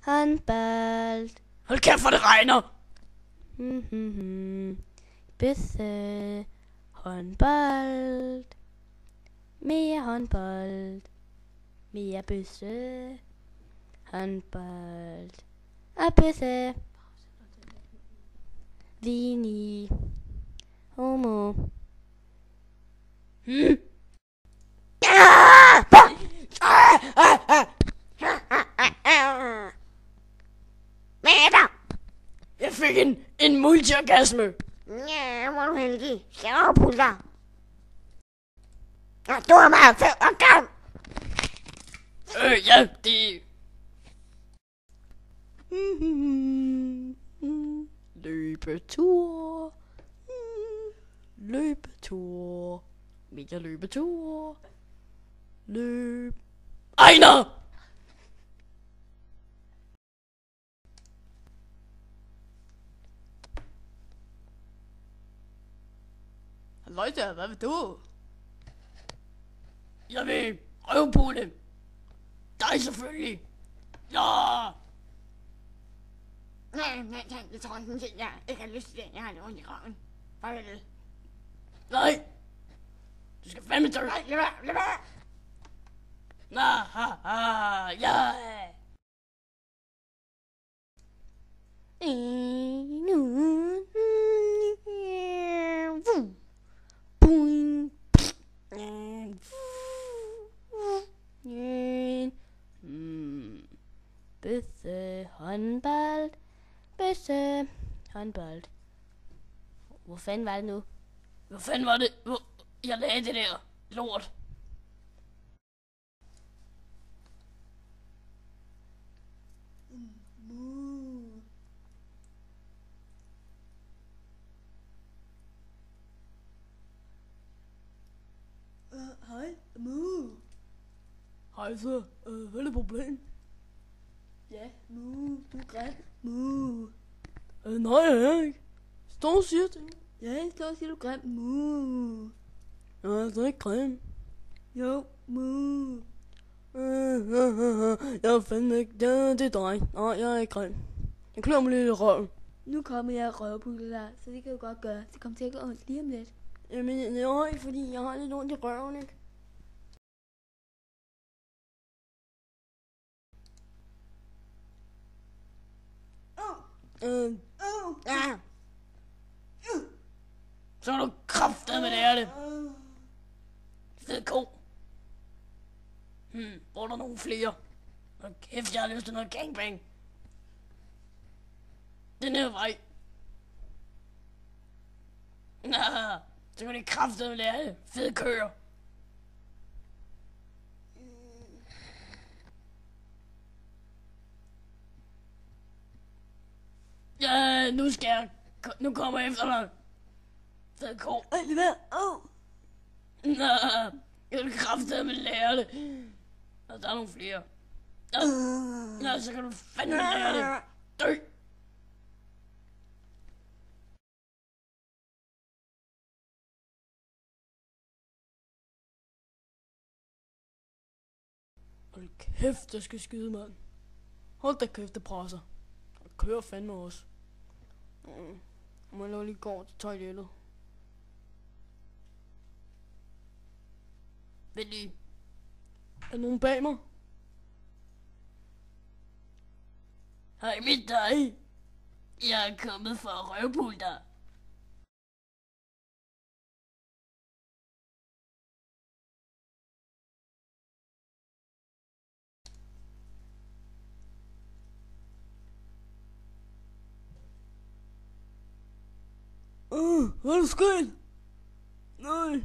Håndbold. Hold kæft, for det regner. Bøsse. Håndbold. Mere håndbold. Mere bøsse. Håndbold. Og bøsse. Vini. Homo. Hvad er der? Jeg fik en multiorgasme. Ja, hvor er du heldig. Slavepuller. Og du har meget fed og gam. Ja, det... Løbetur. Løbetur. Mega løbetur. Ejner! Leute, hvad vil du? Jeg vil røvpule. Dig selvfølgelig. Ja! Nej, jeg tror sådan set, jeg ikke har lyst til det. Jeg har det ondt i røven. Farvel. Nej. Du skal fandme tage. Nej, lad være. Ja. Bøsse. Håndbold. Bøsse. Håndbold. Hvor fanden var det nu? Hvor fanden var det? Hvor jeg lagde det der lort? Hej, Mu. Hej så, hvad er det problem? Ja, Mu, du er grim. Mu. Nej, jeg er ikke. Står og siger ting. Ja, jeg står og siger, du er grim. Mu. Jeg er ikke grim. Jo, Mu. Jeg er fandme ikke. Det er dig. Nej, jeg er ikke grim. Jeg klør mig lidt i røven. Nu kommer jeg og røvpuller dig, så det kan du godt gøre. Det kommer til at gå ondt lige om lidt. Jamen, nej, fordi jeg har lidt ondt i røven, ikke? Ja. Så er du kraftedeme lære det. Fed ko. Hvor er der nogle flere? Hold kæft, jeg har lyst til noget gangbang. Den her vej. Så kan det kraftedeme lære det. Fed køer. Ja, nu kommer jeg efter dig. Fed ko. Ej, lad være. Jeg vil kraftedeme lære det. Og der er nogle flere. Så kan du fandme lære det. Dø. Hold kæft, jeg skal skyde, mand. Hold da kæft, det presser. Og kører fandme også. Må jeg lige gå til toilettet. Vent lige. Er der nogen bag mig? Hej med dig. Jeg er kommet for at røvpulle dig. Hvad er der sket? Nej.